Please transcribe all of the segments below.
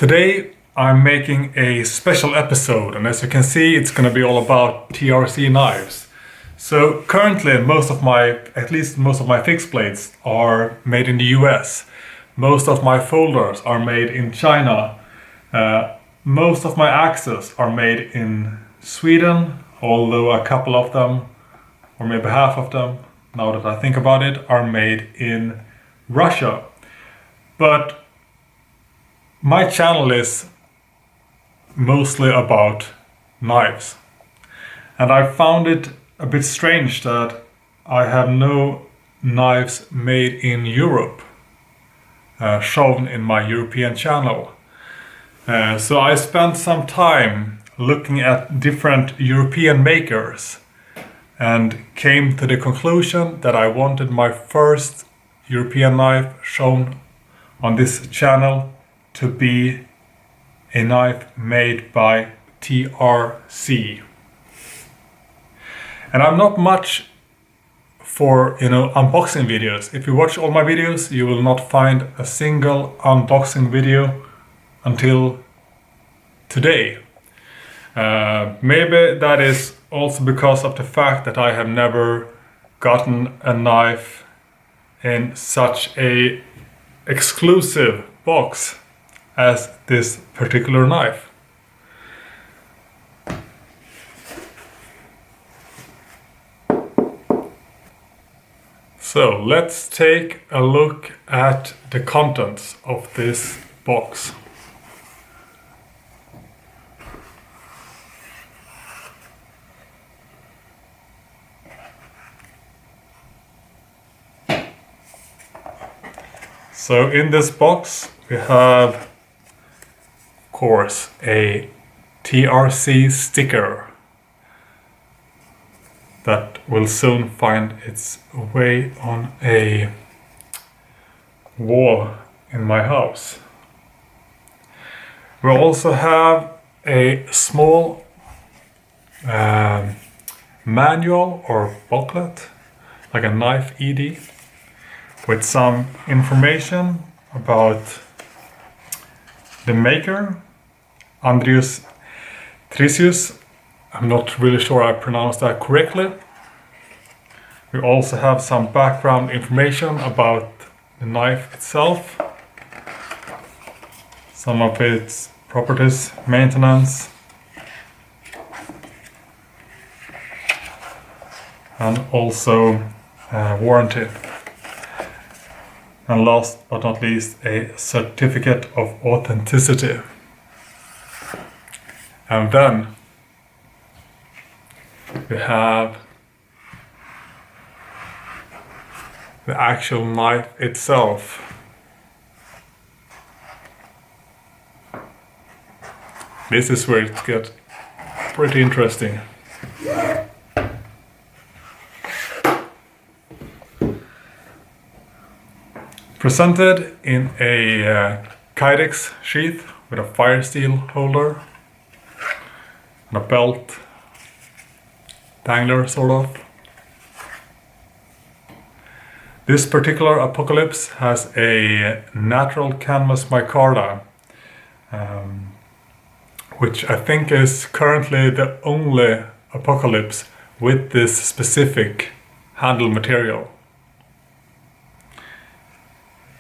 Today I'm making a special episode, and as you can see it's going to be all about TRC knives. So currently at least most of my fixed blades are made in the US. Most of my folders are made in China. Most of my axes are made in Sweden, although a couple of them, or maybe half of them, now that I think about it, are made in Russia. But my channel is mostly about knives, and I found it a bit strange that I have no knives made in Europe shown in my European channel. So I spent some time looking at different European makers and came to the conclusion that I wanted my first European knife shown on this channel to be a knife made by TRC. And I'm not much for, unboxing videos. If you watch all my videos, you will not find a single unboxing video until today. Maybe that is also because of the fact that I have never gotten a knife in such a exclusive box as this particular knife. So let's take a look at the contents of this box. So in this box we have, of course, a TRC sticker that will soon find its way on a wall in my house. We also have a small manual or booklet, like a knife ED, with some information about the maker, Andrius Trisius. I'm not really sure I pronounced that correctly. We also have some background information about the knife itself, some of its properties, maintenance, and also warranty. And last but not least, a certificate of authenticity. And then we have the actual knife itself. This is where it gets pretty interesting. Presented in a Kydex sheath with a fire steel holder and a belt dangler, sort of. This particular Apocalypse has a natural canvas micarta, which I think is currently the only Apocalypse with this specific handle material.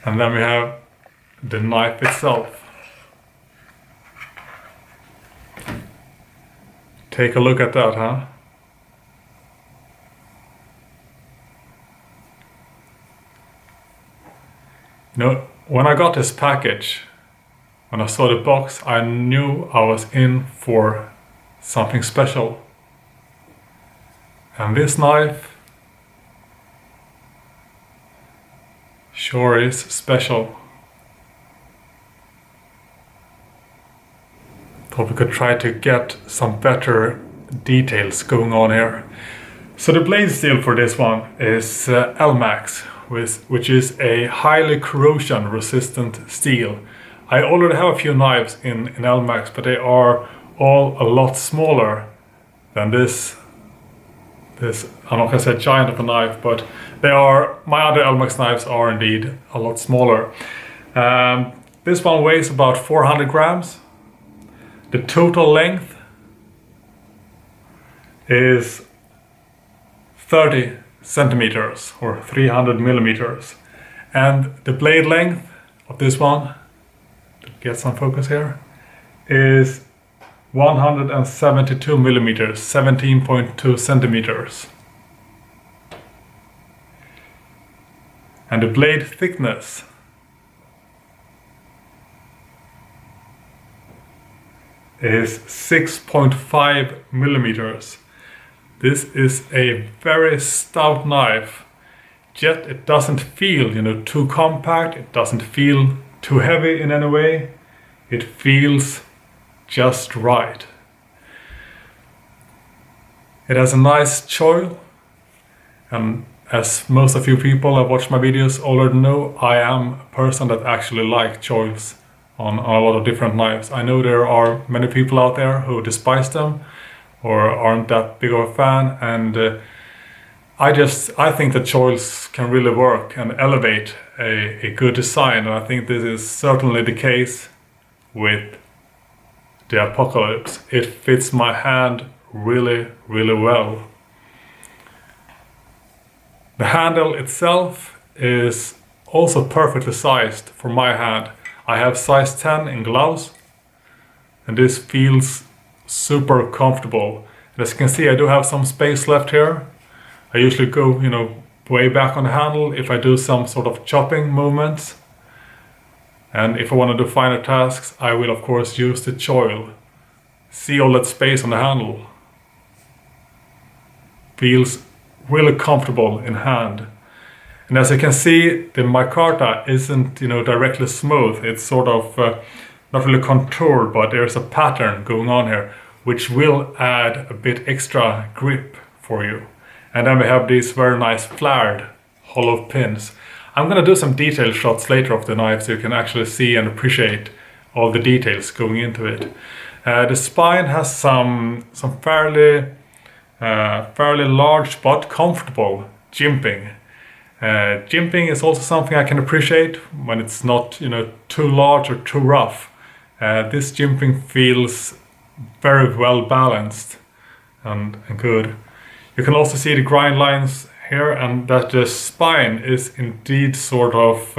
And then we have the knife itself. Take a look at that, huh? When I got this package, when I saw the box, I knew I was in for something special. And this knife sure is special. Thought we could try to get some better details going on here. So the blade steel for this one is LMAX, which is a highly corrosion resistant steel. I already have a few knives in LMAX, but they are all a lot smaller than this. I'm not gonna say giant of a knife, but my other LMAX knives are indeed a lot smaller. This one weighs about 400 grams. The total length is 30 centimeters or 300 millimeters. And the blade length of this one, to get some focus here, is 172 millimeters, 17.2 centimeters. And the blade thickness is 6.5 millimeters. This is a very stout knife, yet it doesn't feel, too compact. It doesn't feel too heavy in any way. It feels just right. It has a nice choil, and as most of you people have watched my videos already know, I am a person that actually likes choils on a lot of different knives. I know there are many people out there who despise them or aren't that big of a fan, and I think that choils can really work and elevate a good design, and I think this is certainly the case with the Apocalypse. It fits my hand really, really well. The handle itself is also perfectly sized for my hand. I have size 10 in gloves, and this feels super comfortable. And as you can see, I do have some space left here. I usually go, way back on the handle if I do some sort of chopping movements. And if I want to do finer tasks, I will of course use the choil. See all that space on the handle. Feels really comfortable in hand. And as you can see, the micarta isn't, directly smooth. It's sort of not really contoured, but there's a pattern going on here, which will add a bit extra grip for you. And then we have these very nice flared hollow pins. I'm gonna do some detail shots later of the knife so you can actually see and appreciate all the details going into it. The spine has some fairly large but comfortable jimping. Jimping is also something I can appreciate when it's not, too large or too rough. This jimping feels very well balanced and good. You can also see the grind lines here, and that the spine is indeed sort of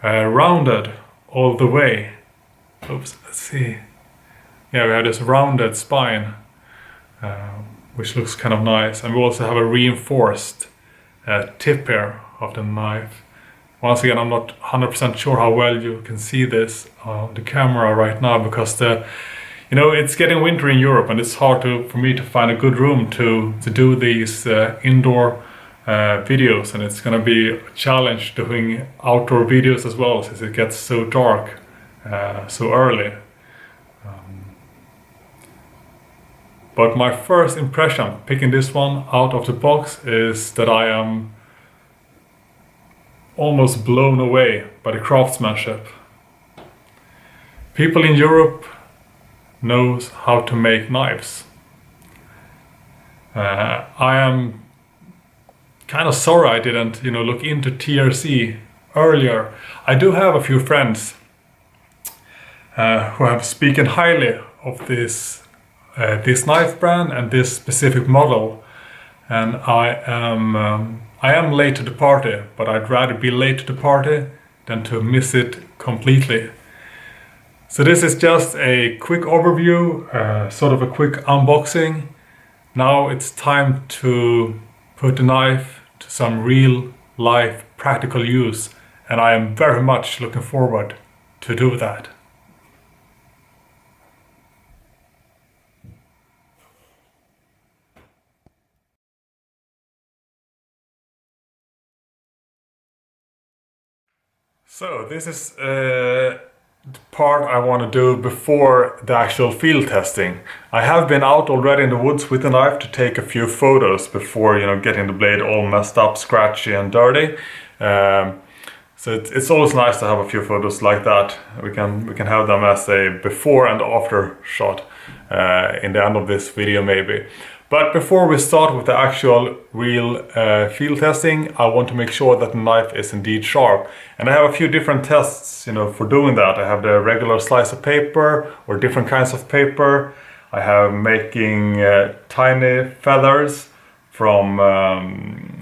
rounded all the way. Oops, let's see. Yeah, we have this rounded spine, which looks kind of nice. And we also have a reinforced tip here of the knife. Once again, I'm not 100% sure how well you can see this on the camera right now, because it's getting winter in Europe, and it's hard for me to find a good room to do these indoor videos, and it's gonna be a challenge doing outdoor videos as well, since it gets so dark so early. But my first impression picking this one out of the box is that I am almost blown away by the craftsmanship. People in Europe knows how to make knives. I am kind of sorry I didn't, look into TRC earlier. I do have a few friends who have spoken highly of this knife brand and this specific model, and I am late to the party, but I'd rather be late to the party than to miss it completely. So this is just a quick overview, sort of a quick unboxing. Now it's time to put the knife to some real life practical use, and I am very much looking forward to do that. So this is the part I want to do before the actual field testing. I have been out already in the woods with the knife to take a few photos before, getting the blade all messed up, scratchy and dirty. So it's always nice to have a few photos like that. We can have them as a before and after shot in the end of this video maybe. But before we start with the actual real field testing, I want to make sure that the knife is indeed sharp. And I have a few different tests, for doing that. I have the regular slice of paper or different kinds of paper. I have making tiny feathers from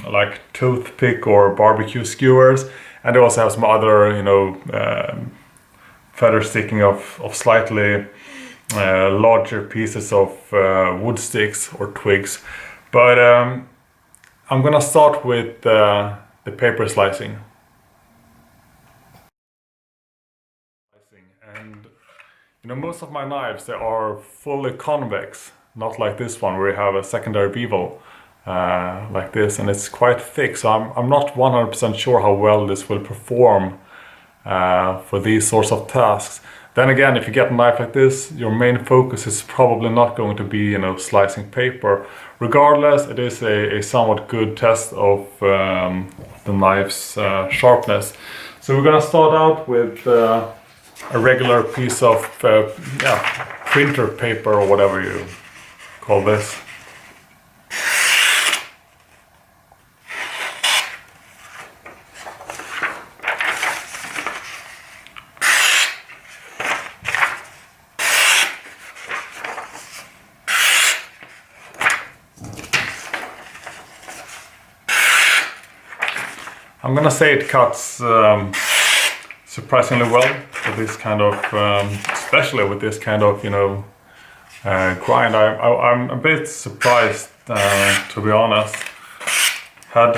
like toothpick or barbecue skewers. And I also have some other, feather sticking of slightly larger pieces of wood sticks or twigs. But I'm gonna start with the paper slicing. And most of my knives, they are fully convex, not like this one where you have a secondary bevel like this, and it's quite thick, so I'm not 100% sure how well this will perform for these sorts of tasks. Then again, if you get a knife like this, your main focus is probably not going to be, slicing paper. Regardless, it is a somewhat good test of the knife's sharpness. So we're gonna start out with a regular piece of printer paper or whatever you call this. I'm gonna say it cuts surprisingly well with this kind of, especially with this kind of, grind. I'm a bit surprised, to be honest. Had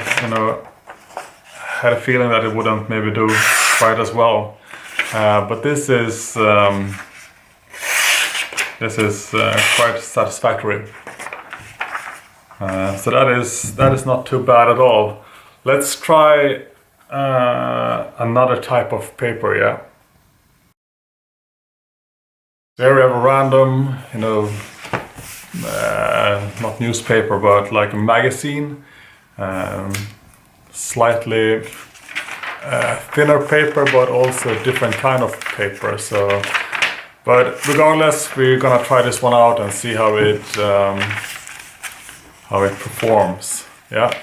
a feeling that it wouldn't maybe do quite as well, but this is quite satisfactory. So that is not too bad at all. Let's try another type of paper, yeah. Very have a random, not newspaper, but like a magazine, slightly thinner paper, but also a different kind of paper. So, but regardless, we're gonna try this one out and see how it performs, yeah.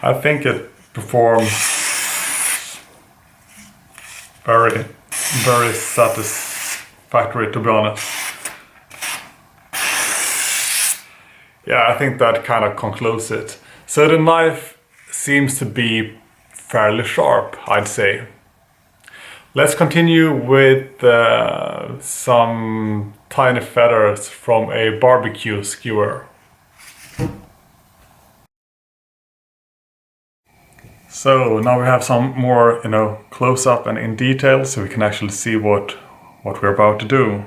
I think it performs very, very satisfactory, to be honest. Yeah, I think that kind of concludes it. So the knife seems to be fairly sharp, I'd say. Let's continue with some tiny feathers from a barbecue skewer. So now we have some more, close up and in detail, so we can actually see what we're about to do.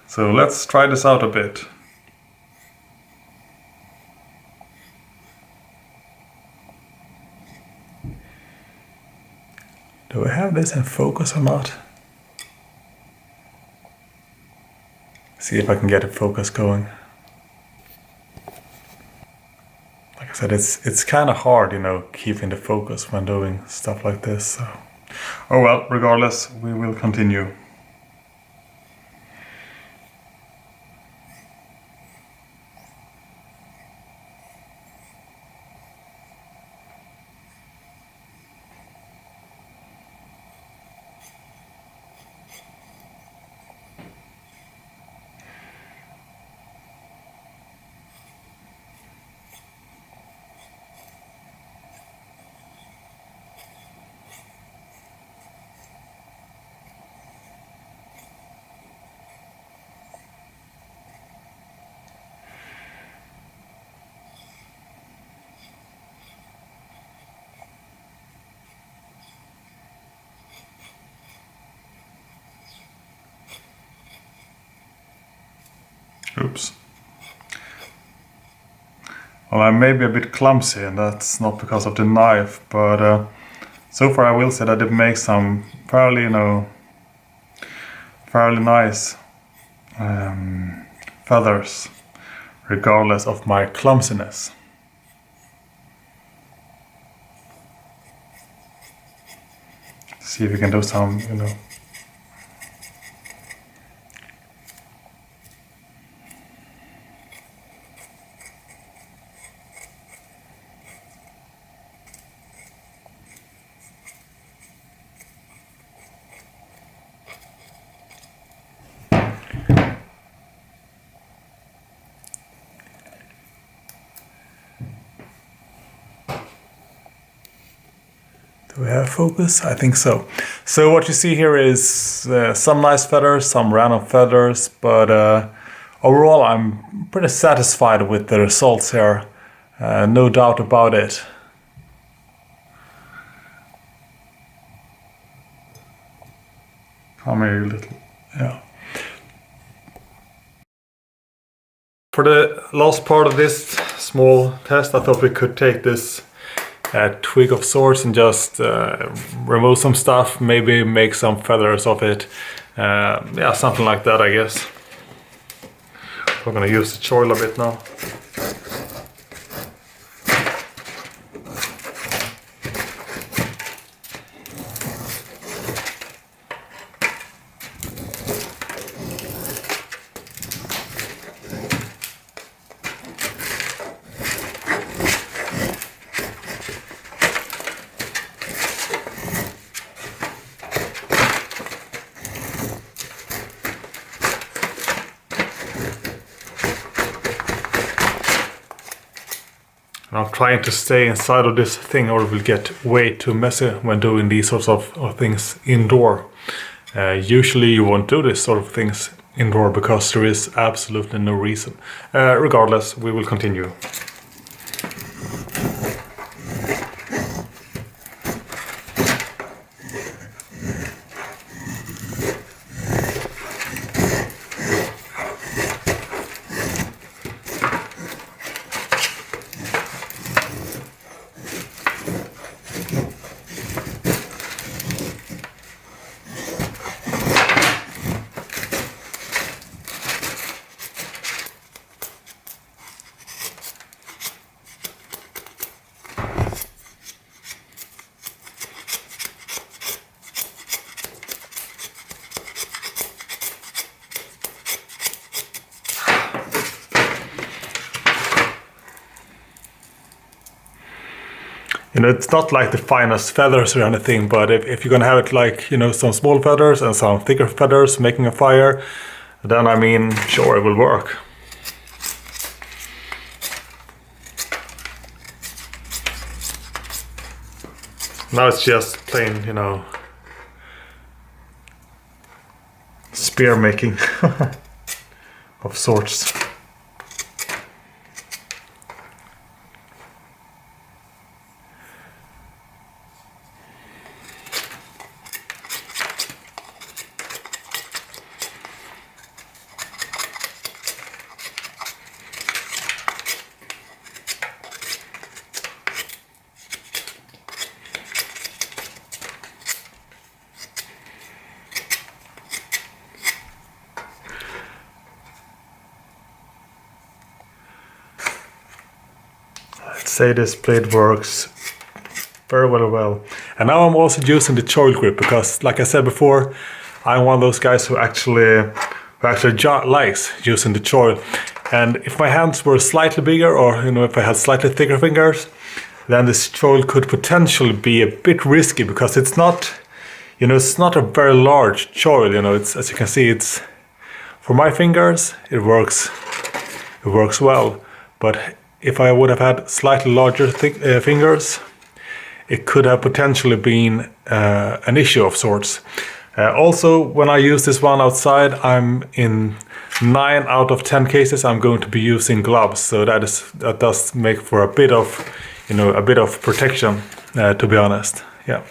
So let's try this out a bit. Do I have this in focus or not? See if I can get a focus going. Like I said, it's kind of hard, keeping the focus when doing stuff like this. So. Oh well, regardless, we will continue. Oops. Well, I may be a bit clumsy, and that's not because of the knife, but so far I will say that it makes some fairly, fairly nice feathers, regardless of my clumsiness. See if we can do some, Do we have focus? I think so. So what you see here is some nice feathers, some random feathers, but overall I'm pretty satisfied with the results here. No doubt about it. Come here, you little... Yeah. For the last part of this small test, I thought we could take this twig of sorts and just remove some stuff, maybe make some feathers of it. Yeah, something like that, I guess. We're gonna use the choil a bit now. I'm trying to stay inside of this thing or it will get way too messy when doing these sorts of things indoor. Usually you won't do this sort of things indoor because there is absolutely no reason. Regardless, we will continue. It's not like the finest feathers or anything, but if you're gonna have it like, some small feathers and some thicker feathers making a fire, then I mean, sure, it will work. Now it's just plain, spear making of sorts. Say this blade works very well. And now I'm also using the choil grip because, like I said before, I'm one of those guys who actually likes using the choil. And if my hands were slightly bigger, or if I had slightly thicker fingers, then this choil could potentially be a bit risky because it's not, it's not a very large choil. It's, as you can see, it's for my fingers it works well, but if I would have had slightly larger fingers, it could have potentially been an issue of sorts. Also, when I use this one outside, I'm in 9 out of 10 cases I'm going to be using gloves, so that does make for a bit of protection, to be honest. Yeah.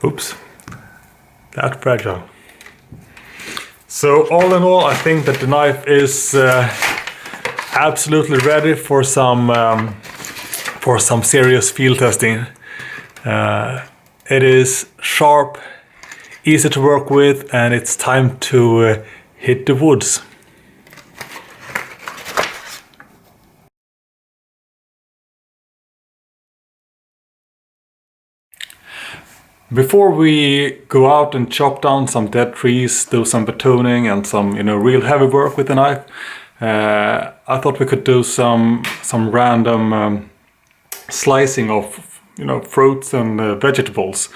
Oops, that fragile. So all in all, I think that the knife is absolutely ready for some serious field testing. It is sharp, easy to work with, and it's time to hit the woods. Before we go out and chop down some dead trees, do some batoning and some real heavy work with the knife, I thought we could do some random slicing of fruits and vegetables.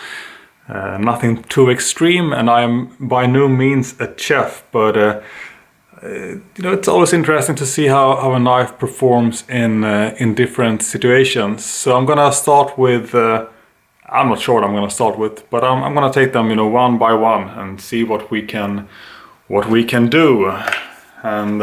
Nothing too extreme, and I'm by no means a chef, but it's always interesting to see how a knife performs in different situations. So I'm gonna start with. I'm not sure what I'm gonna start with, but I'm gonna take them, one by one and see what we can do. And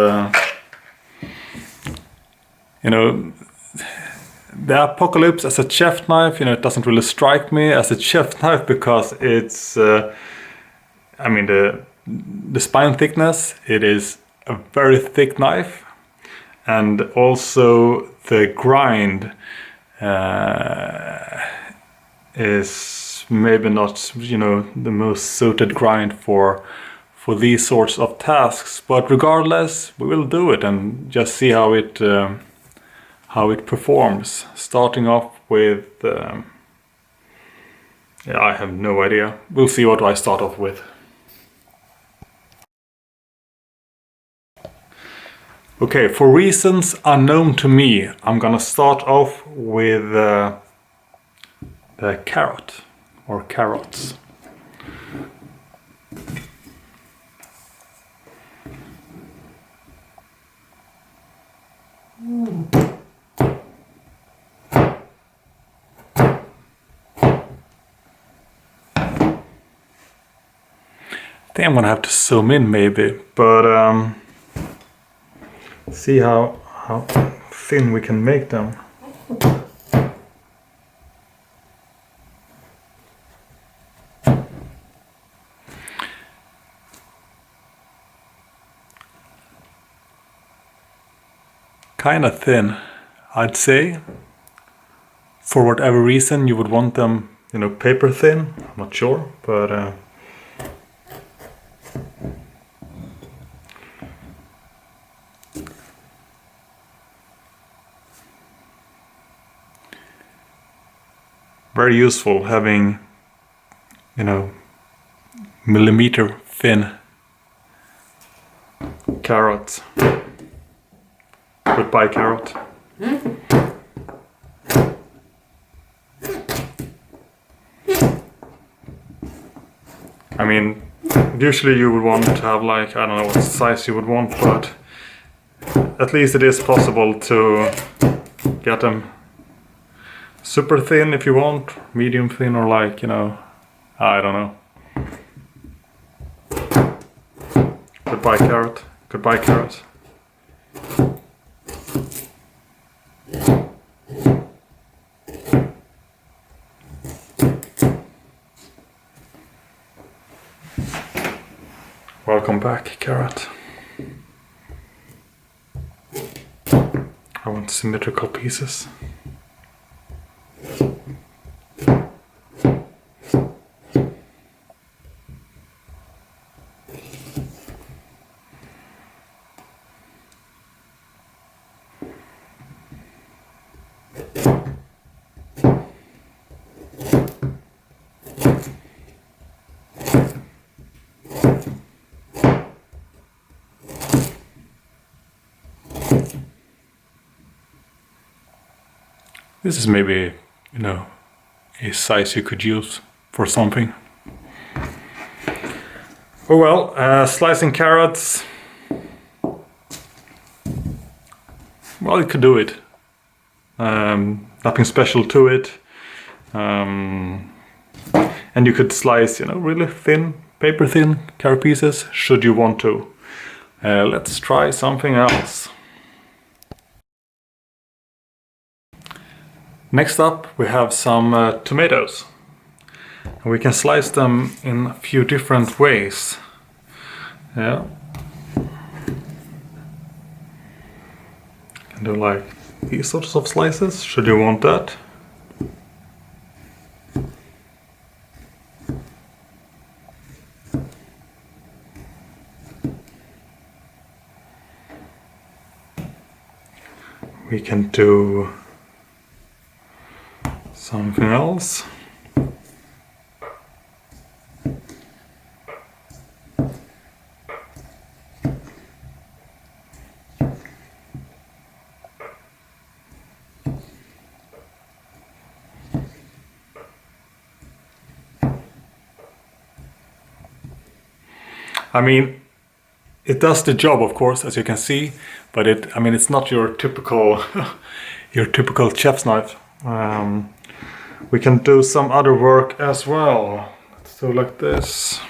the Apocalypse as a chef knife, it doesn't really strike me as a chef knife because it's, the spine thickness, it is a very thick knife, and also the grind is maybe not the most suited grind for these sorts of tasks, but regardless we will do it and just see how it performs. Starting off with I have no idea. We'll see what I start off with. Okay, for reasons unknown to me, I'm gonna start off with the carrot or carrots. I think I'm gonna have to zoom in maybe, but see how thin we can make them. Kinda thin, I'd say. For whatever reason you would want them, paper thin. I'm not sure, but very useful having, millimeter thin carrots. Goodbye, carrot. I mean, usually you would want to have I don't know what size you would want, but at least it is possible to get them super thin if you want, medium thin, or I don't know. Goodbye, carrot. Goodbye, carrot. Welcome back, carrot. I want symmetrical pieces. This is maybe, a size you could use for something. Oh well, slicing carrots. Well, you could do it. Nothing special to it. And you could slice, really thin, paper thin carrot pieces, should you want to. Let's try something else. Next up we have some tomatoes. And we can slice them in a few different ways. Yeah. Can do like these sorts of slices, should you want that. We can do something else. I mean, it does the job, of course, as you can see, but it's not your typical your typical chef's knife. We can do some other work as well. Let's do like this.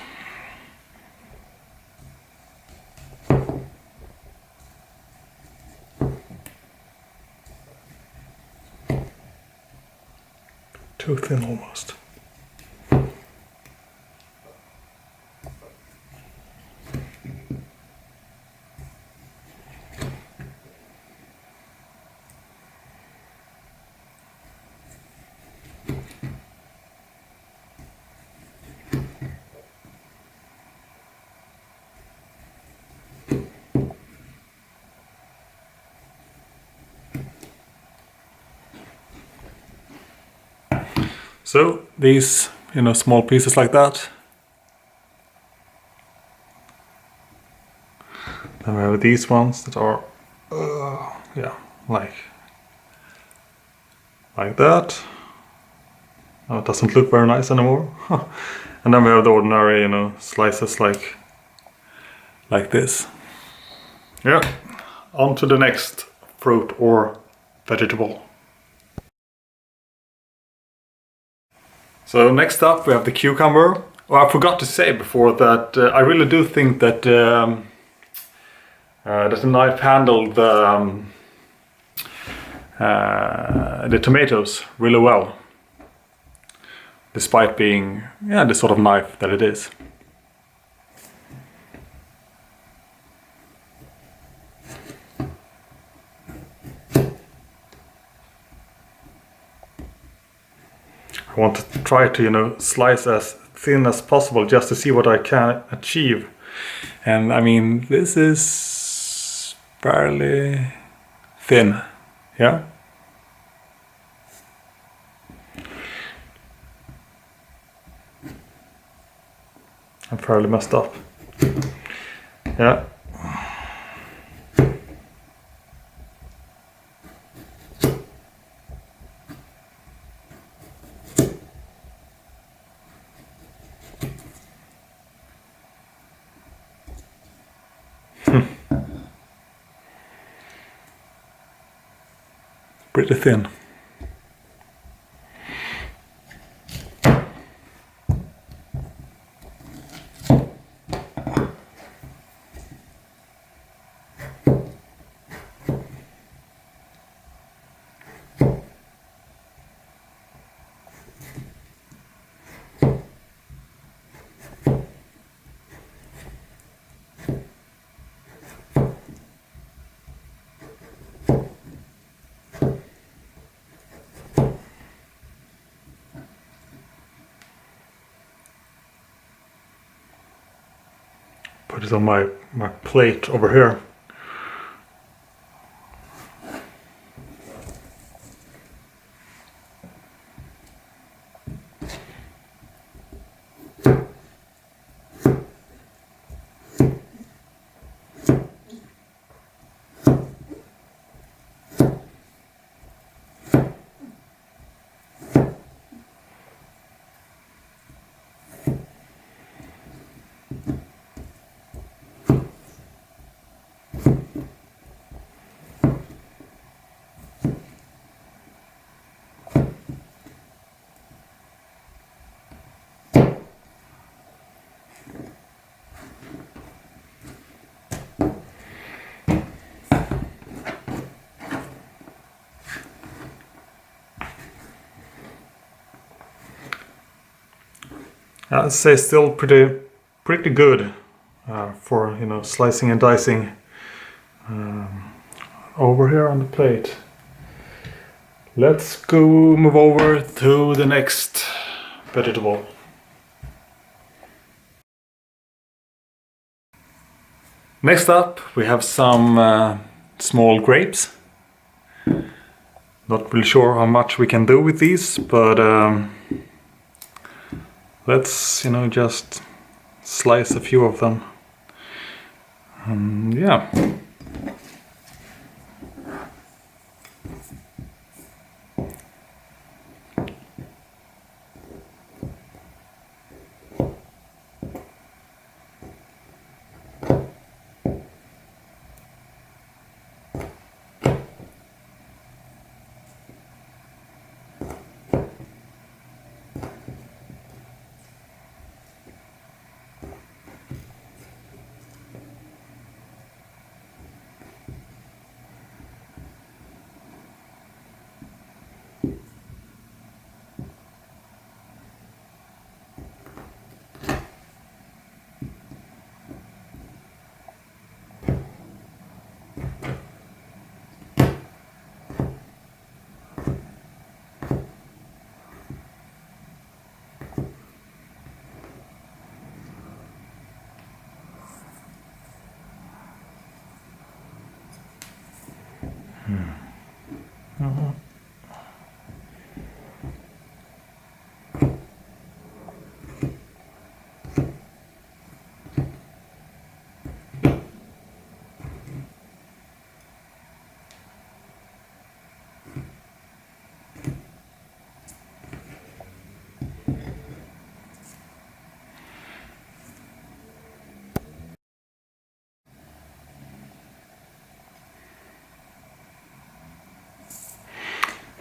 Too thin almost. So these, small pieces like that. Then we have these ones that are, like that. Oh, it doesn't look very nice anymore. And then we have the ordinary, slices like this. Yeah. On to the next fruit or vegetable. So next up we have the cucumber. Oh, I forgot to say before that I really do think that the knife handled the tomatoes really well, despite being the sort of knife that it is. I want to try to, slice as thin as possible just to see what I can achieve. And I mean, this is fairly thin, yeah? I'm fairly messed up. Yeah. Pretty thin. Put it on my plate over here. I'd say still pretty good for, you know, slicing and dicing over here on the plate. Let's go move over to the next vegetable. Next up we have some small grapes. Not really sure how much we can do with these, but let's, you know, just slice a few of them. Yeah.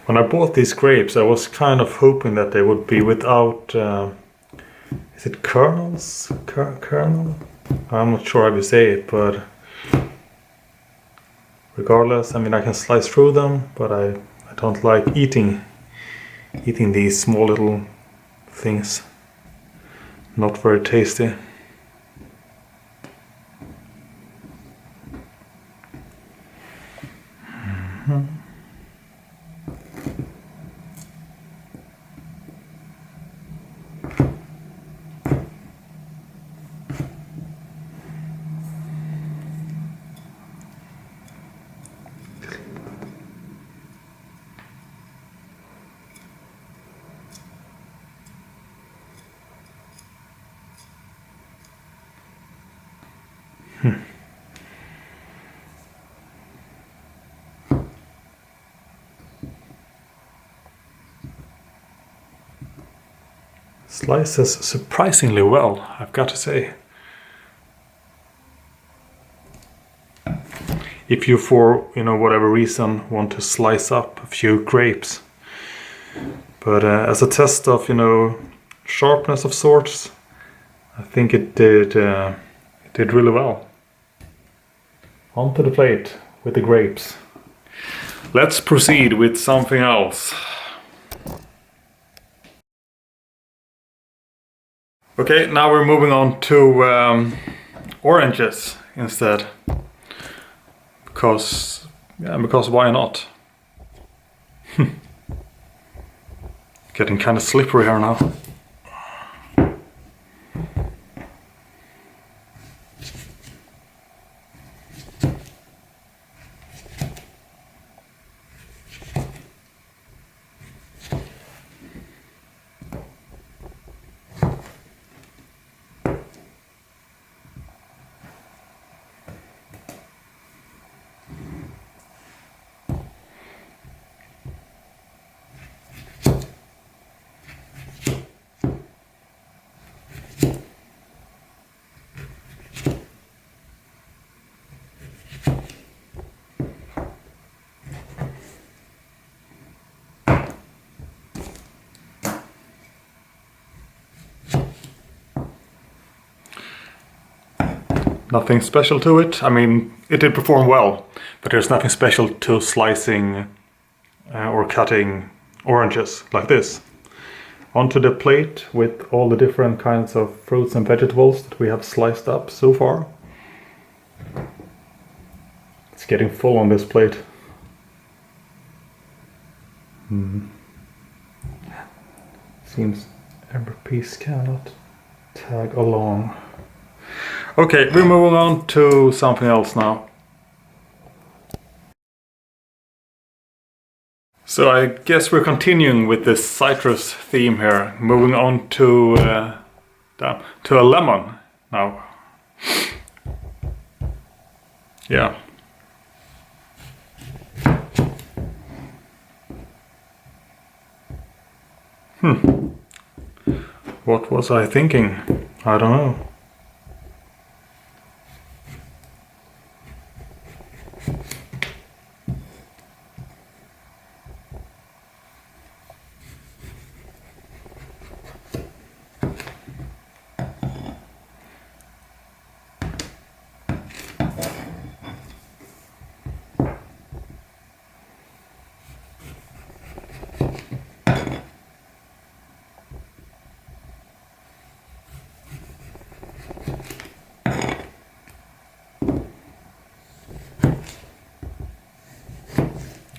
When I bought these grapes, I was kind of hoping that they would be without, is it kernels? Kernel? I'm not sure how you say it, but regardless, I mean, I can slice through them, but I don't like eating these small little things. Not very tasty. Slices surprisingly well, I've got to say. If you, for, you know, whatever reason, want to slice up a few grapes. But as a test of, you know, sharpness of sorts, I think it did really well. Onto the plate with the grapes. Let's proceed with something else. Okay, now we're moving on to oranges instead. Because why not? Getting kind of slippery here now. Nothing special to it. I mean, it did perform well, but there's nothing special to slicing or cutting oranges like this. onto the plate with all the different kinds of fruits and vegetables that we have sliced up so far. It's getting full on this plate. Seems every piece cannot tag along. Okay, we're moving on to something else now. So I guess we're continuing with this citrus theme here, moving on to a lemon now. Yeah. What was I thinking? I don't know.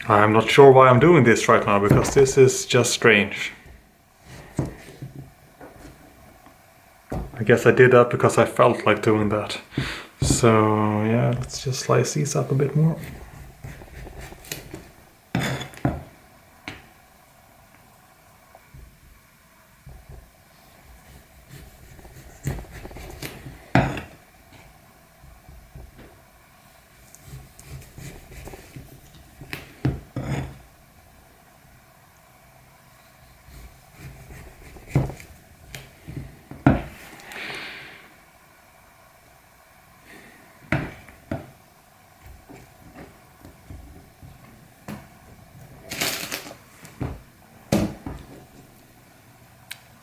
I'm not sure why I'm doing this right now, because this is just strange. I guess I did that because I felt like doing that. So yeah, let's just slice these up a bit more.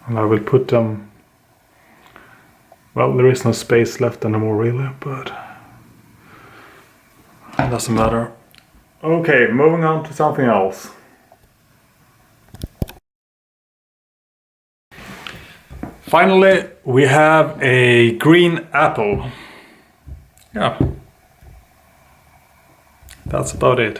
And I will put them, well, there is no space left anymore really, but it doesn't matter. Okay, moving on to something else. Finally, we have a green apple. Yeah, that's about it.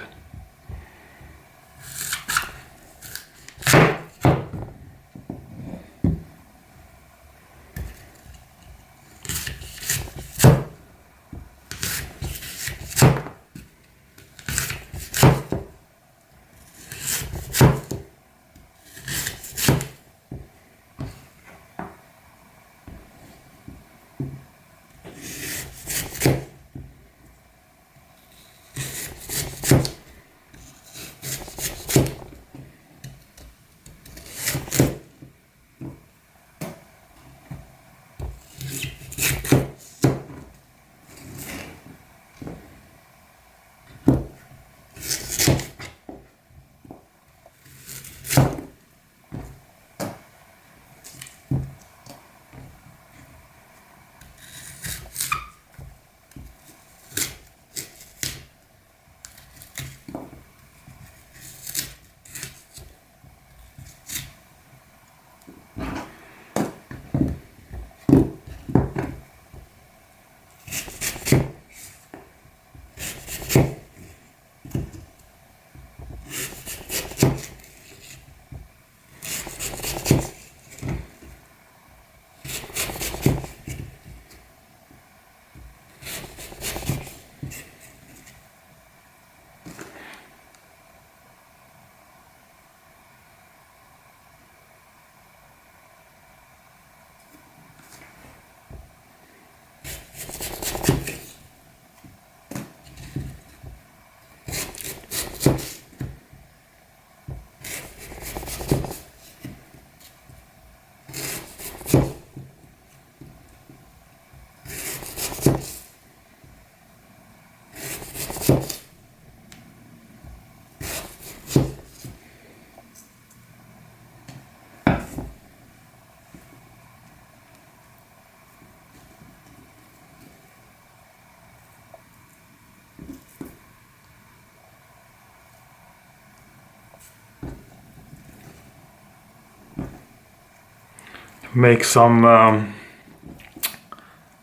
make some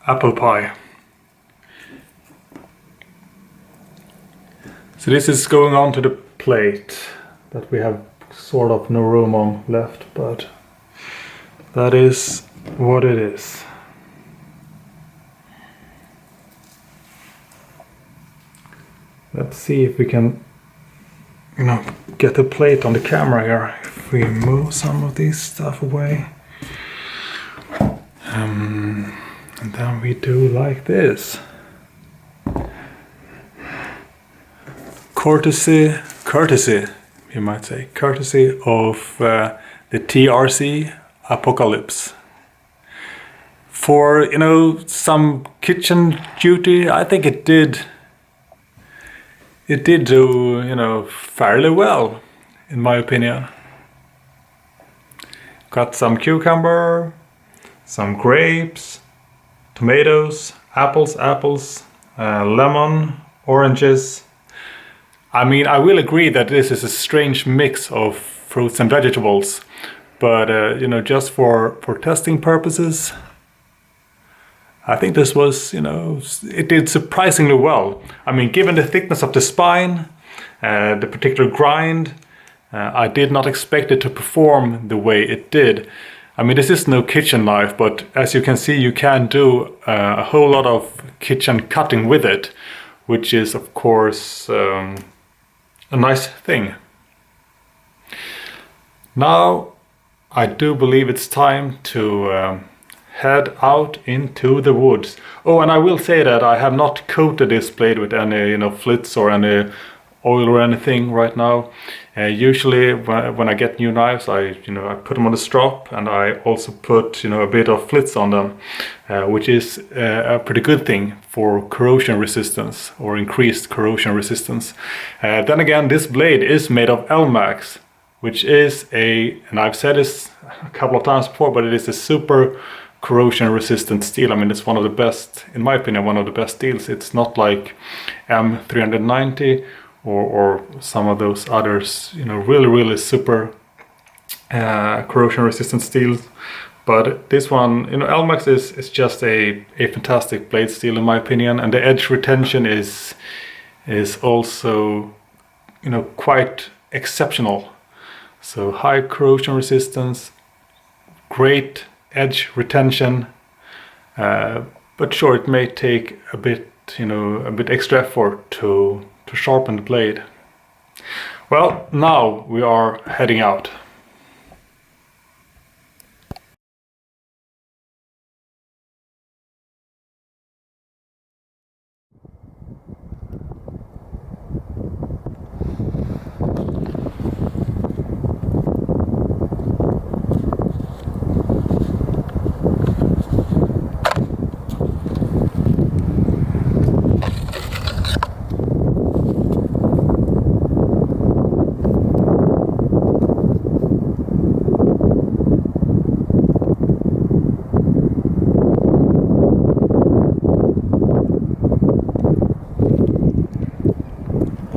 apple pie. So this is going on to the plate that we have sort of no room on left, but that is what it is. Let's see if we can, get the plate on the camera here. If we move some of this stuff away. And then we do like this. Courtesy, you might say, courtesy of the TRC Apocalypse. For, some kitchen duty, I think it did do, fairly well, in my opinion. Got some cucumber, some grapes, tomatoes, apples, lemon, oranges. I mean, I will agree that this is a strange mix of fruits and vegetables, but just for testing purposes, I think this was, it did surprisingly well. I mean, given the thickness of the spine, the particular grind, I did not expect it to perform the way it did. I mean, this is no kitchen knife, but as you can see, you can do a whole lot of kitchen cutting with it, which is, of course, a nice thing. Now, I do believe it's time to head out into the woods. Oh, and I will say that I have not coated this blade with any, flitz or any oil or anything right now. Usually when I get new knives, I put them on the strop, and I also put, a bit of flitz on them, which is a pretty good thing for corrosion resistance or increased corrosion resistance. Then again, this blade is made of Elmax, which is and I've said this a couple of times before, but it is a super corrosion resistant steel. I mean, it's one of the best, in my opinion, one of the best steels. It's not like M390 or some of those others, really super corrosion resistant steels. But this one, Elmax is just a fantastic blade steel, in my opinion, and the edge retention is also quite exceptional. So high corrosion resistance, great edge retention, but sure, it may take a bit extra effort to sharpen the blade. Well, now we are heading out.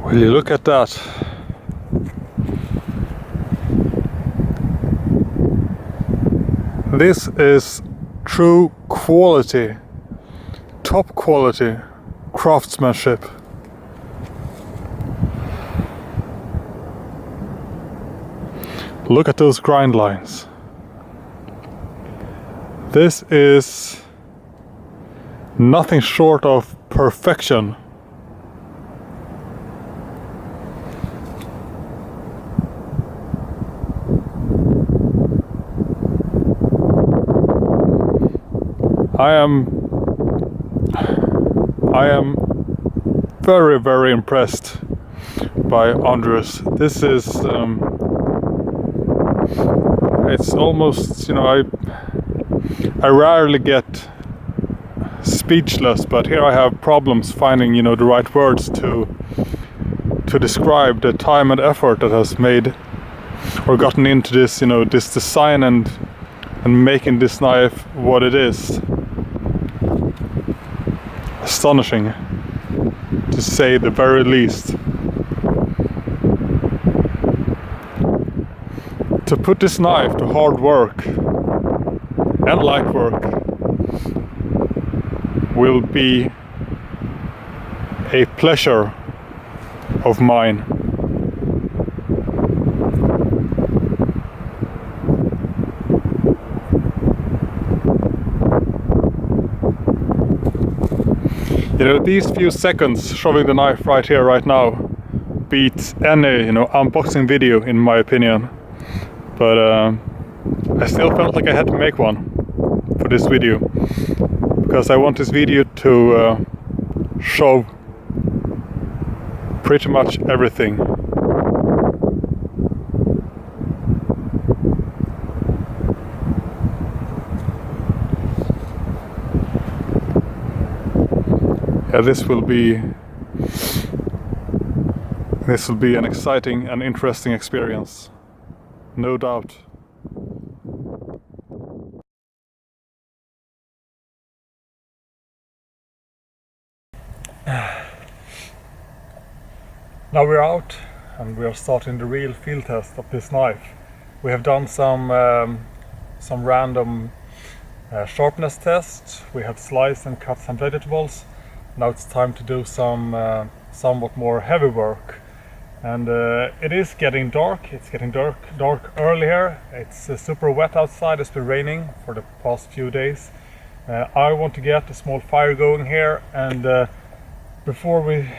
Will you look at that? This is true quality, top quality craftsmanship. Look at those grind lines. This is nothing short of perfection. I am very, very impressed by Andres. This is it's almost, I rarely get speechless, but here I have problems finding, the right words to describe the time and effort that has made or gotten into this, this design and making this knife what it is. Astonishing, to say the very least. To put this knife to hard work and light work will be a pleasure of mine. You know, these few seconds shoving the knife right here, right now, beats any, unboxing video in my opinion. But I still felt like I had to make one for this video, because I want this video to show pretty much everything. Yeah, this will be an exciting and interesting experience, no doubt. Now we're out and we are starting the real field test of this knife. We have done some random sharpness tests. We have sliced and cut some vegetables. Now it's time to do some somewhat more heavy work. And it is getting dark. It's getting dark early here. It's super wet outside. It's been raining for the past few days. I want to get a small fire going here, and before we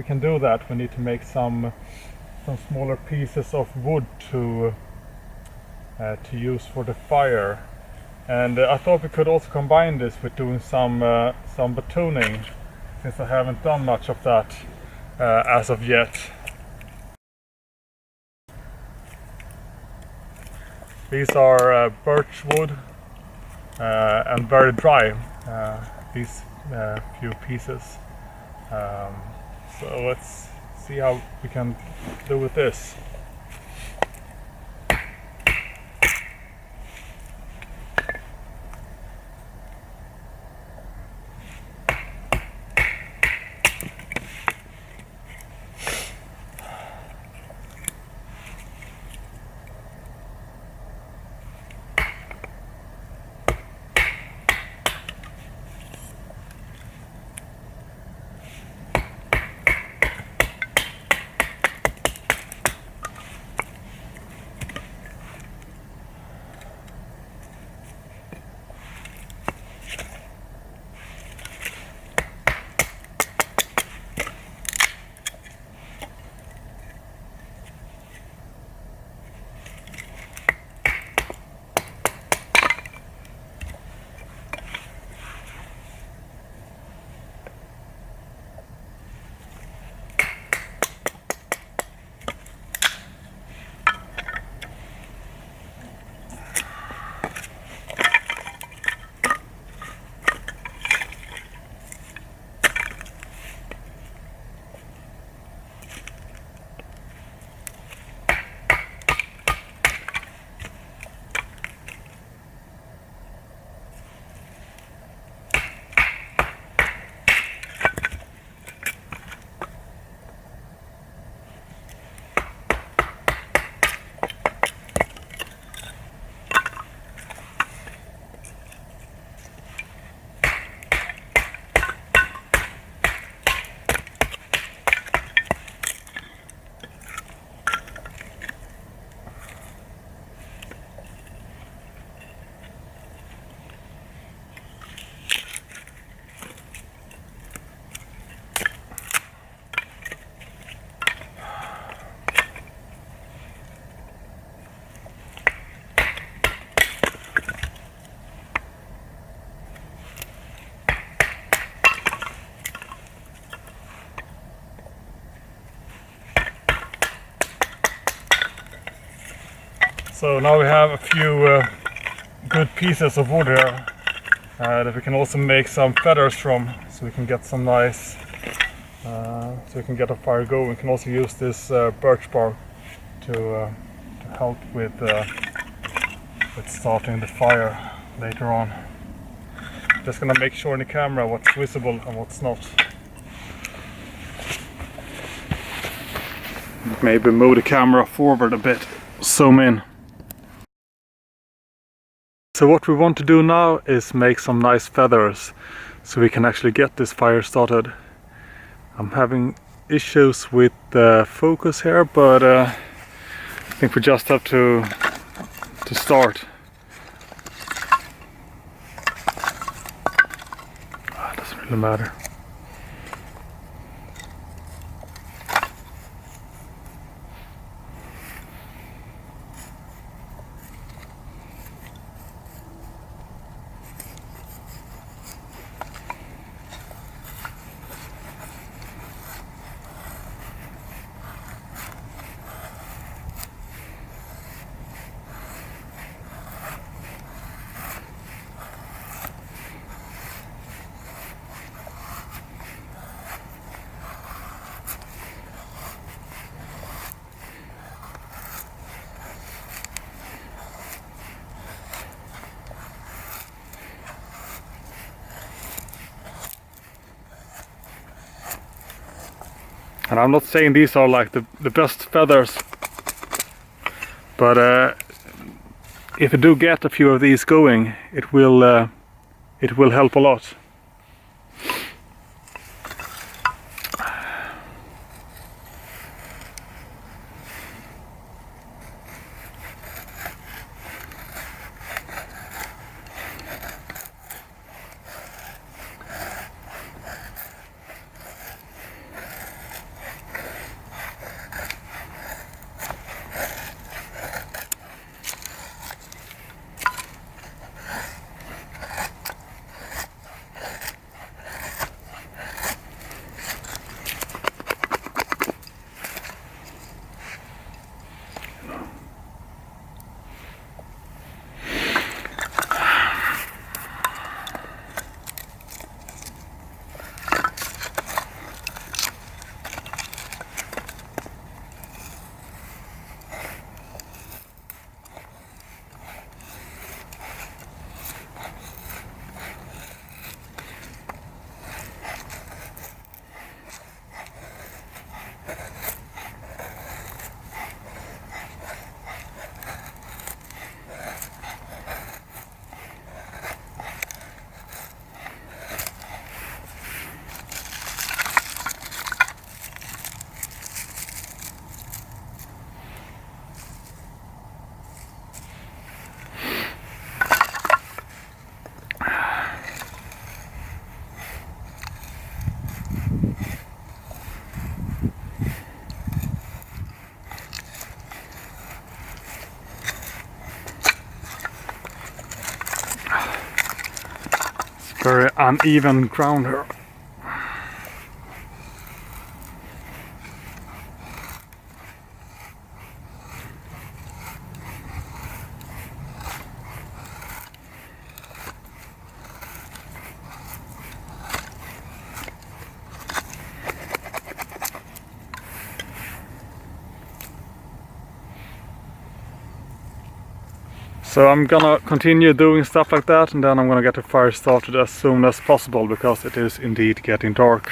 can do that, we need to make some smaller pieces of wood to use for the fire. And I thought we could also combine this with doing some batoning, since I haven't done much of that as of yet. These are birch wood and very dry, these few pieces. So let's see how we can do with this. So now we have a few good pieces of wood here that we can also make some feathers from, so we can get some nice, so we can get a fire going. We can also use this birch bark to help with starting the fire later on. Just gonna make sure in the camera what's visible and what's not. Maybe move the camera forward a bit, zoom in. So what we want to do now is make some nice feathers so we can actually get this fire started. I'm having issues with the focus here, but I think we just have to start. It doesn't really matter. And I'm not saying these are like the best feathers, but if you do get a few of these going, it will help a lot. Very uneven ground here. So I'm gonna continue doing stuff like that, and then I'm gonna get the fire started as soon as possible, because it is indeed getting dark.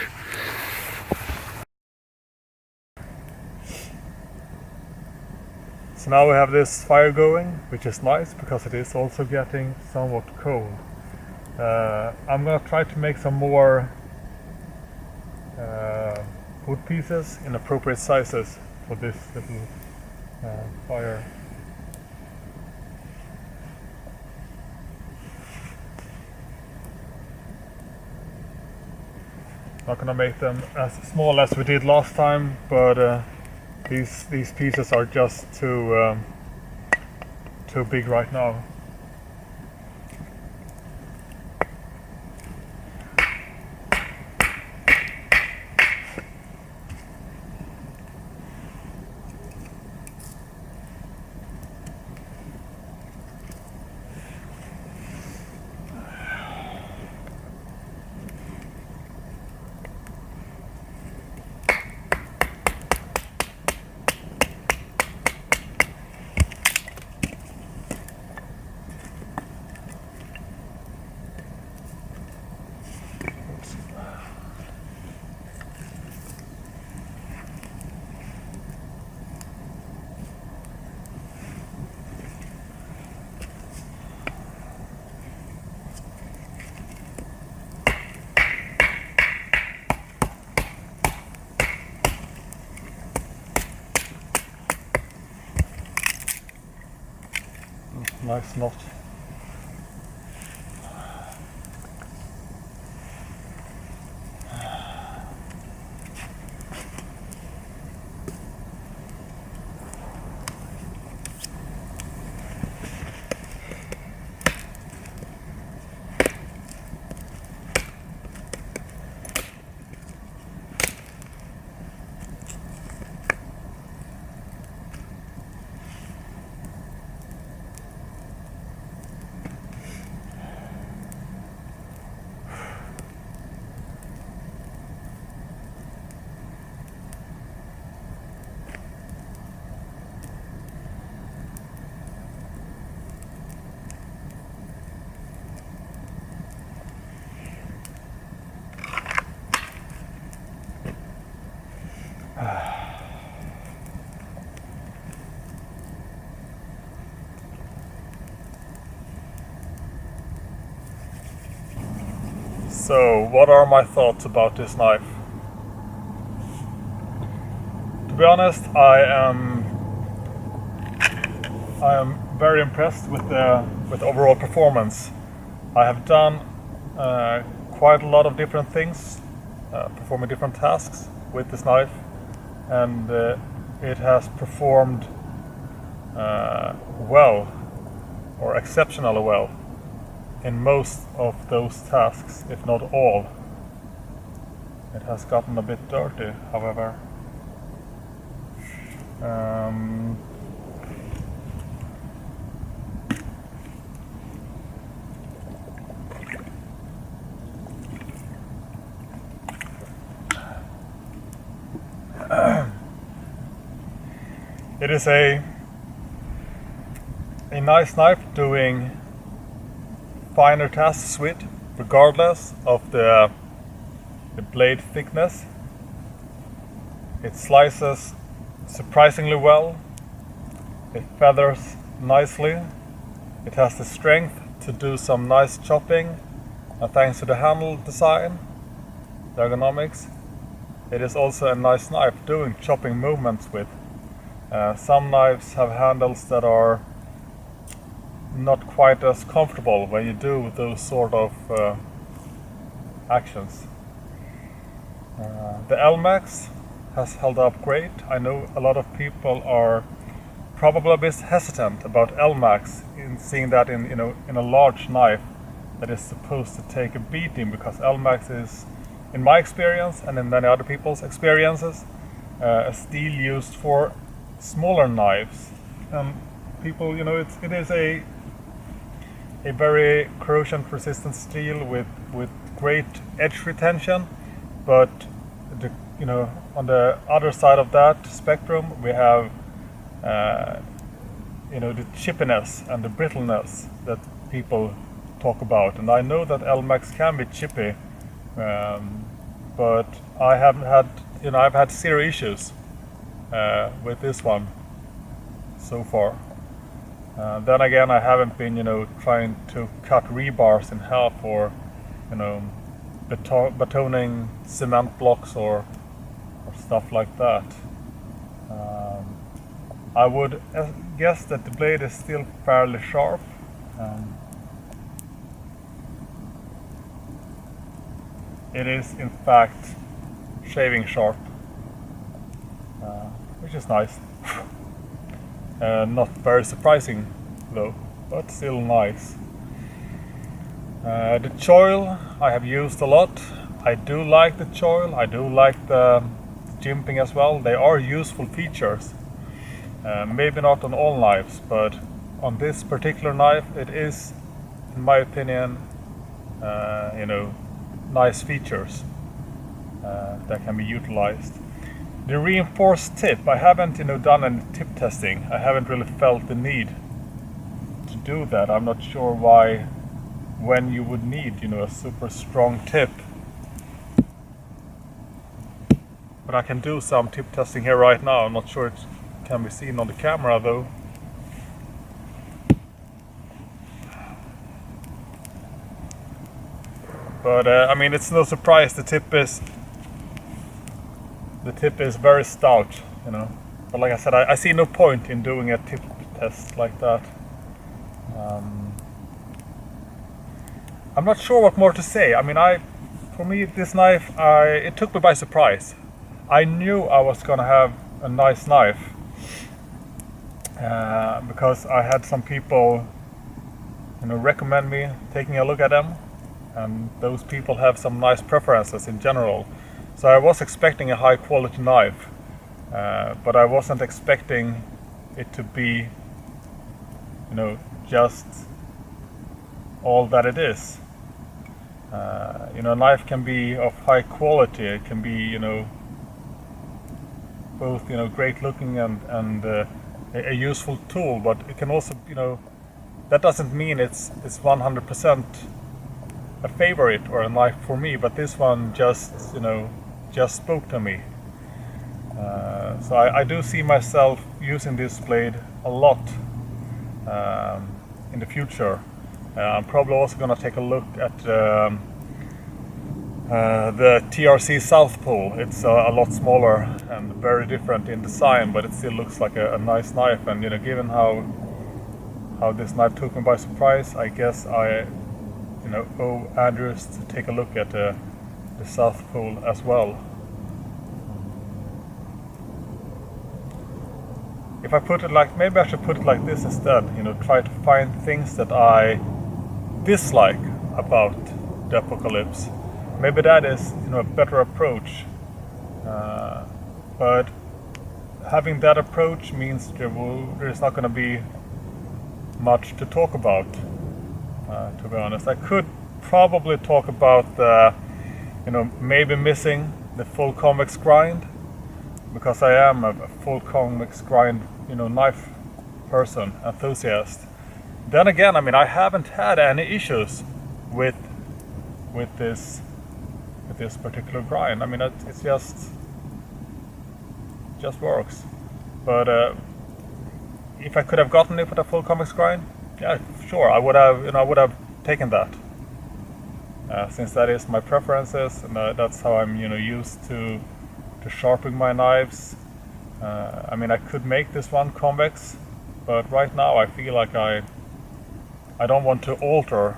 So now we have this fire going, which is nice because it is also getting somewhat cold. I'm gonna try to make some more wood pieces in appropriate sizes for this little fire. Not gonna make them as small as we did last time, but these pieces are just too big right now. Nice knot. So, what are my thoughts about this knife? To be honest, I am very impressed with the overall performance. I have done quite a lot of different things, performing different tasks with this knife, and it has performed well, or exceptionally well, in most of those tasks, if not all. It has gotten a bit dirty, however. It is a nice knife doing finer tasks with, regardless of the blade thickness. It slices surprisingly well. It feathers nicely. It has the strength to do some nice chopping, and thanks to the handle design, the ergonomics, it is also a nice knife doing chopping movements with. Some knives have handles that are not quite as comfortable when you do those sort of actions. The LMAX has held up great. I know a lot of people are probably a bit hesitant about LMAX in seeing that in a large knife that is supposed to take a beating, because LMAX is, in my experience and in many other people's experiences, a steel used for smaller knives. People, it is a very corrosion resistant steel with great edge retention, but on the other side of that spectrum we have the chippiness and the brittleness that people talk about. And I know that LMAX can be chippy, but I haven't had, I've had zero issues with this one so far. Then again, I haven't been, trying to cut rebars in half, or, batoning cement blocks or stuff like that. I would guess that the blade is still fairly sharp. It is, in fact, shaving sharp, which is nice. Not very surprising though, but still nice. The choil I have used a lot. I do like the choil, I do like the jimping as well. They are useful features. Maybe not on all knives, but on this particular knife it is, in my opinion, nice features that can be utilized. The reinforced tip, I haven't done any tip testing. I haven't really felt the need to do that. I'm not sure when you would need a super strong tip. But I can do some tip testing here right now. I'm not sure it can be seen on the camera though. But it's no surprise the tip is very stout, But like I said, I see no point in doing a tip test like that. I'm not sure what more to say. I mean, for me, this knife, it took me by surprise. I knew I was gonna have a nice knife because I had some people, recommend me taking a look at them, and those people have some nice preferences in general. So I was expecting a high quality knife, but I wasn't expecting it to be, just all that it is. A knife can be of high quality. It can be, both, great looking and a useful tool. But it can also, that doesn't mean it's 100% a favorite or a knife for me. But this one just spoke to me. So I do see myself using this blade a lot in the future. I'm probably also going to take a look at the TRC South Pole. It's a lot smaller and very different in design, but it still looks like a nice knife. And given how this knife took me by surprise, I guess I owe Andrews to take a look at the South Pole as well. If I put it maybe I should put it like this instead. Try to find things that I dislike about the Apocalypse. Maybe that is a better approach. But having that approach means there's not going to be much to talk about. To be honest, I could probably talk about the, maybe missing the full convex grind, because I am a full convex grind, knife person, enthusiast. Then again, I mean, I haven't had any issues with this particular grind. I mean, it's just works. But if I could have gotten it with a full convex grind, yeah, sure, I would have taken that. Since that is my preferences, and that's how I'm used to sharpening my knives. I mean, I could make this one convex, but right now I feel like I don't want to alter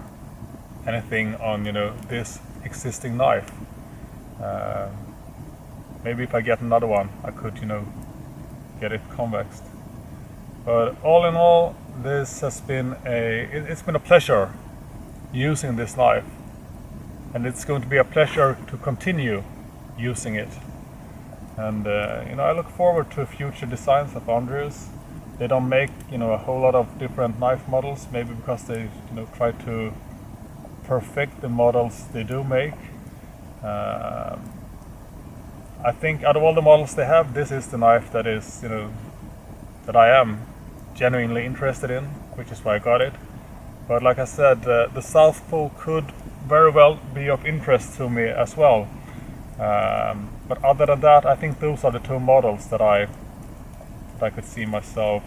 anything on this existing knife. Maybe if I get another one, I could get it convexed. But all in all, this has been it's been a pleasure using this knife, and it's going to be a pleasure to continue using it. And I look forward to future designs of Andrews. They don't make a whole lot of different knife models, maybe because they try to perfect the models they do make. I think out of all the models they have, this is the knife that is that I am genuinely interested in, which is why I got it. But like I said, the South Pole could very well be of interest to me as well. But other than that, I think those are the two models that I could see myself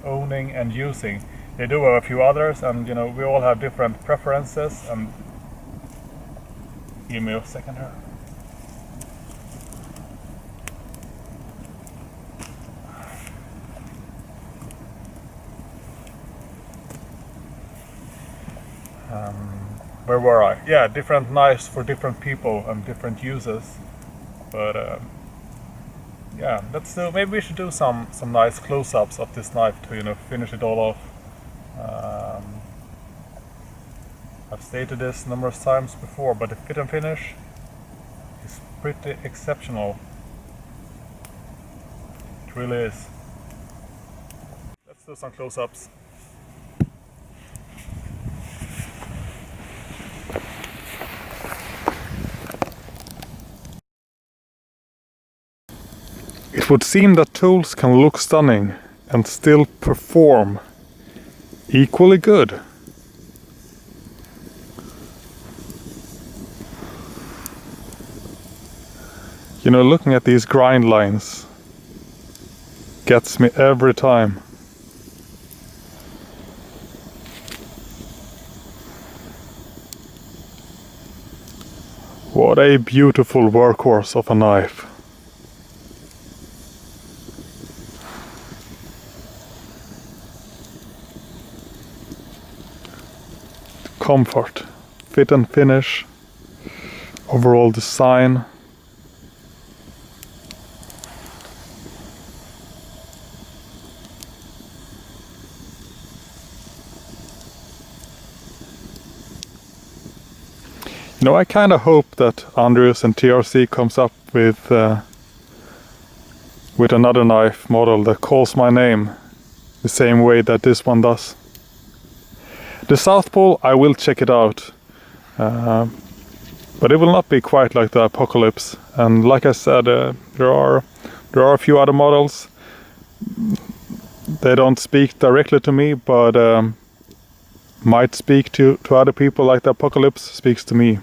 owning and using. They do have a few others, and we all have different preferences. And give me a second here. Where were I? Yeah, different knives for different people and different uses. But yeah, let's do. Maybe we should do some nice close-ups of this knife to finish it all off. I've stated this numerous times before, but the fit and finish is pretty exceptional. It really is. Let's do some close-ups. It would seem that tools can look stunning and still perform equally good. Looking at these grind lines gets me every time. What a beautiful workhorse of a knife. comfort, fit and finish, overall design. You know, I kind of hope that Andrews and TRC comes up with another knife model that calls my name the same way that this one does. The South Pole, I will check it out, but it will not be quite like the Apocalypse. And like I said, there are a few other models. They don't speak directly to me, but might speak to other people, like the Apocalypse speaks to me.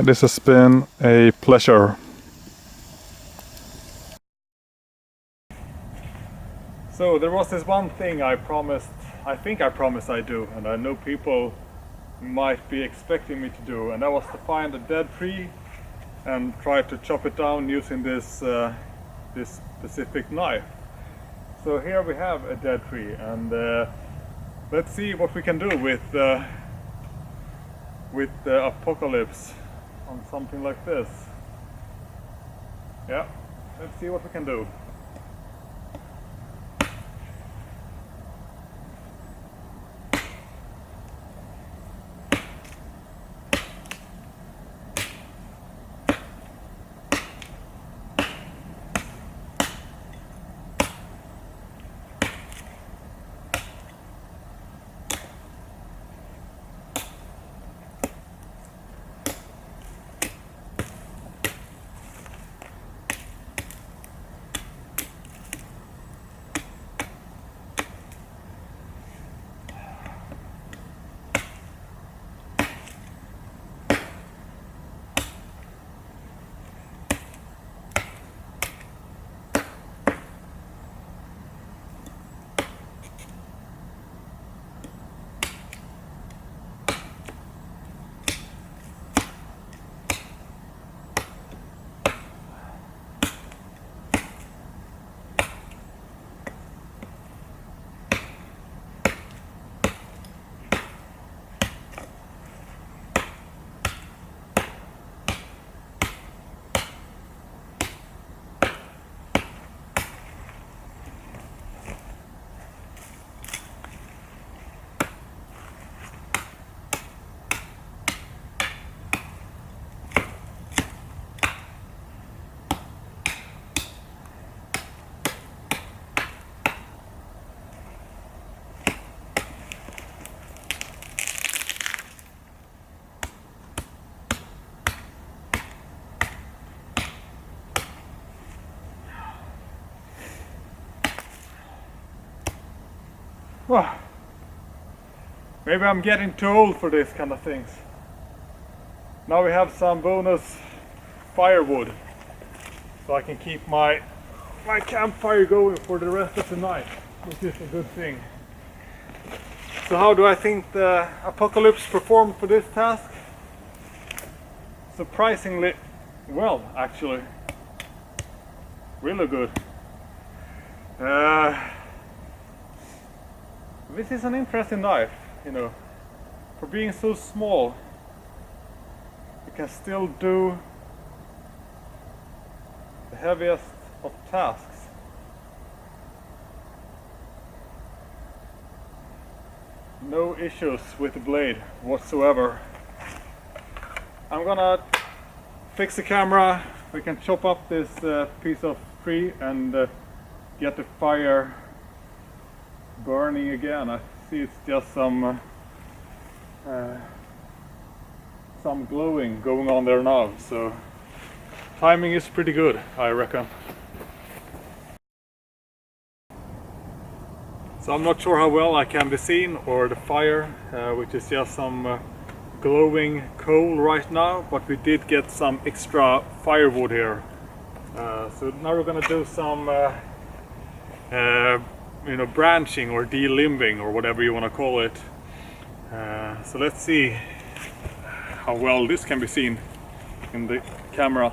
This has been a pleasure. So there was this one thing I think I promised I'd do, and I know people might be expecting me to do, and that was to find a dead tree and try to chop it down using this this specific knife. So here we have a dead tree, and let's see what we can do with the Apocalypse on something like this. Yeah, let's see what we can do. Well, maybe I'm getting too old for this kind of things. Now we have some bonus firewood, so I can keep my campfire going for the rest of the night, which is a good thing. So how do I think the Apocalypse performed for this task? Surprisingly well, actually. Really good. This is an interesting knife, you know. For being so small, you can still do the heaviest of tasks. No issues with the blade whatsoever. I'm gonna fix the camera. We can chop up this piece of tree and get the fire burning again. I see it's just some glowing going on there now, so timing is pretty good, I reckon. So I'm not sure how well I can be seen, or the fire, which is just some glowing coal right now, but we did get some extra firewood here. So now we're gonna do some you know, branching or delimbing or whatever you want to call it. So let's see how well this can be seen in the camera.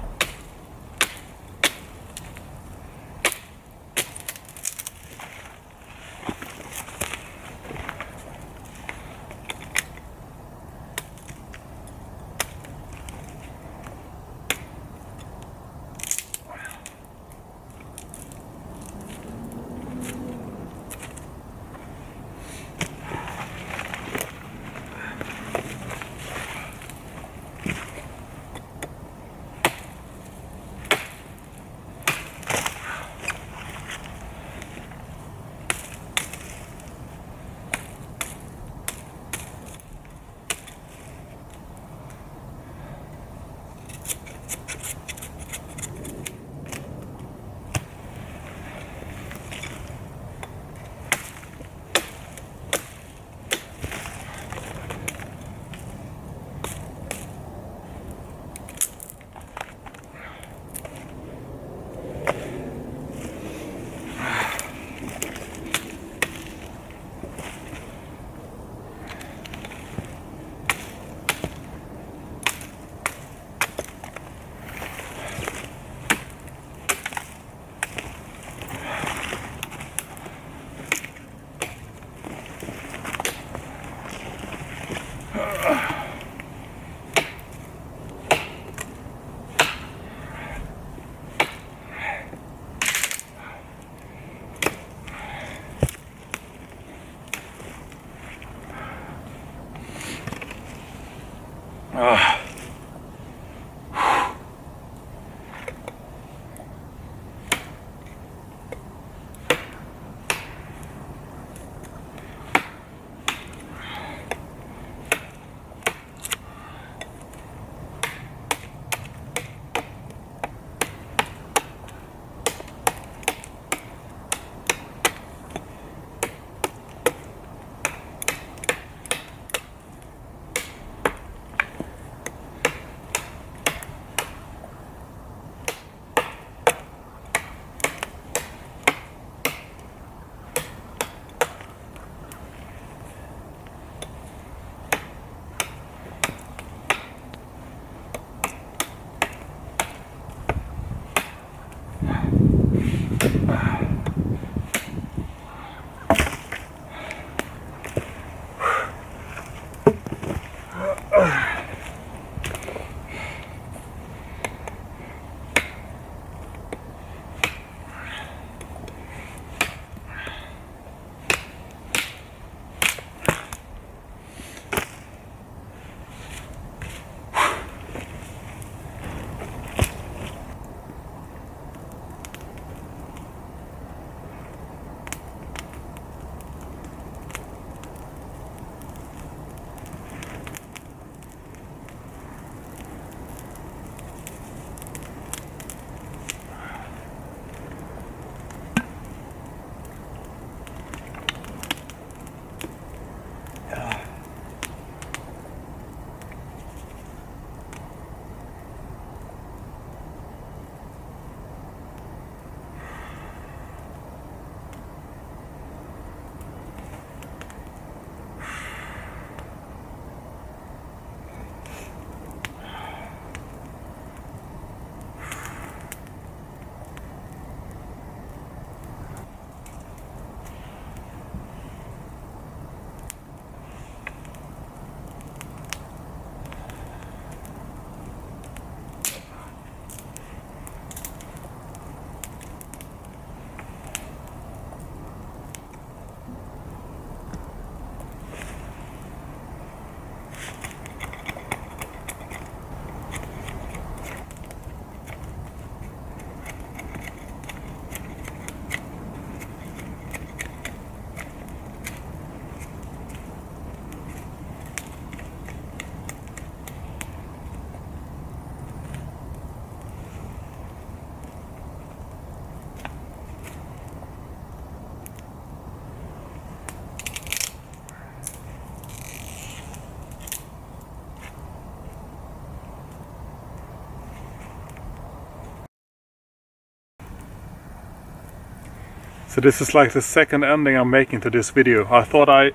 So this is like the second ending I'm making to this video. I thought I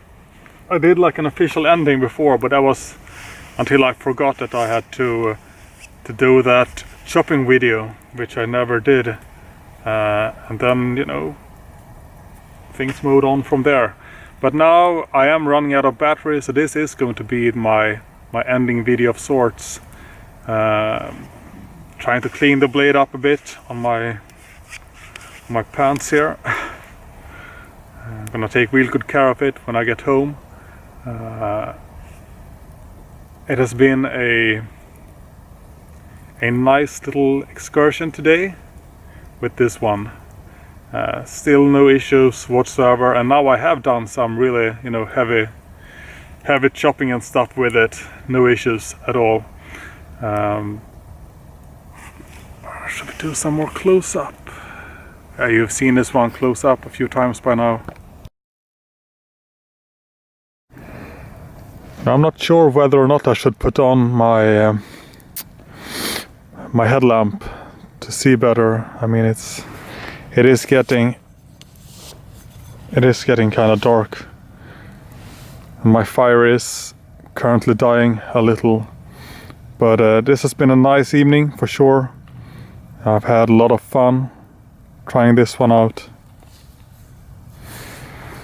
did like an official ending before, but that was until I forgot that I had to do that chopping video, which I never did. And then, you know, things moved on from there. But now I am running out of battery, so this is going to be my ending video of sorts. Trying to clean the blade up a bit on my pants here. I'm gonna take real good care of it when I get home. It has been a nice little excursion today with this one. Still no issues whatsoever, and now I have done some really, you know, heavy chopping and stuff with it. No issues at all. Should we do some more close up? You've seen this one close up a few times by now. I'm not sure whether or not I should put on my my headlamp to see better. I mean, it is getting kind of dark, and my fire is currently dying a little. But this has been a nice evening for sure. I've had a lot of fun trying this one out.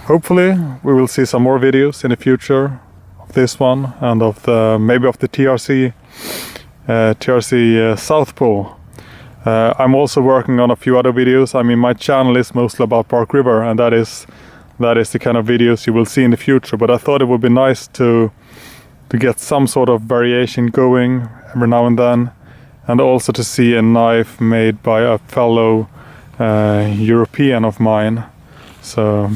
Hopefully we will see some more videos in the future of this one and of the maybe of the TRC South Pole. I'm also working on a few other videos. I mean, my channel is mostly about Park River, and that is the kind of videos you will see in the future. But I thought it would be nice to to get some sort of variation going every now and then, and also to see a knife made by a fellow European of mine. So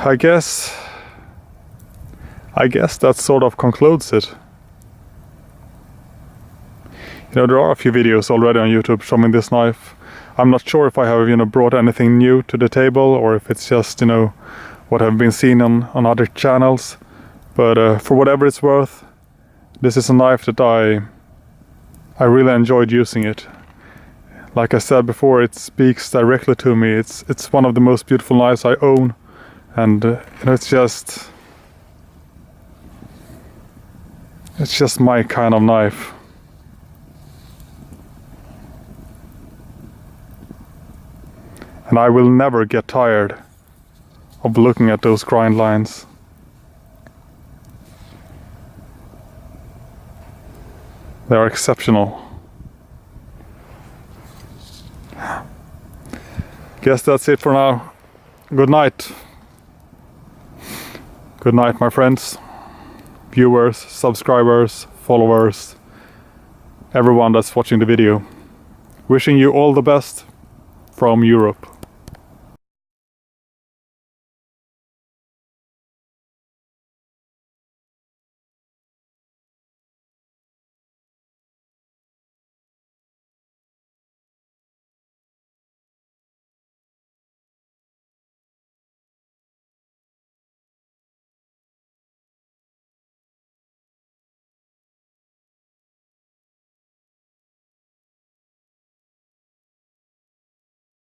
I guess that sort of concludes it. You know, there are a few videos already on YouTube showing this knife. I'm not sure if I have, you know, brought anything new to the table, or if it's just, you know, what I've been seeing on other channels. But for whatever it's worth, this is a knife that I really enjoyed using it. Like I said before, it speaks directly to me. It's one of the most beautiful knives I own, and you know, it's just my kind of knife. And I will never get tired of looking at those grind lines. They are exceptional. Guess that's it for now. Good night. Good night, my friends, viewers, subscribers, followers, everyone that's watching the video. Wishing you all the best from Europe.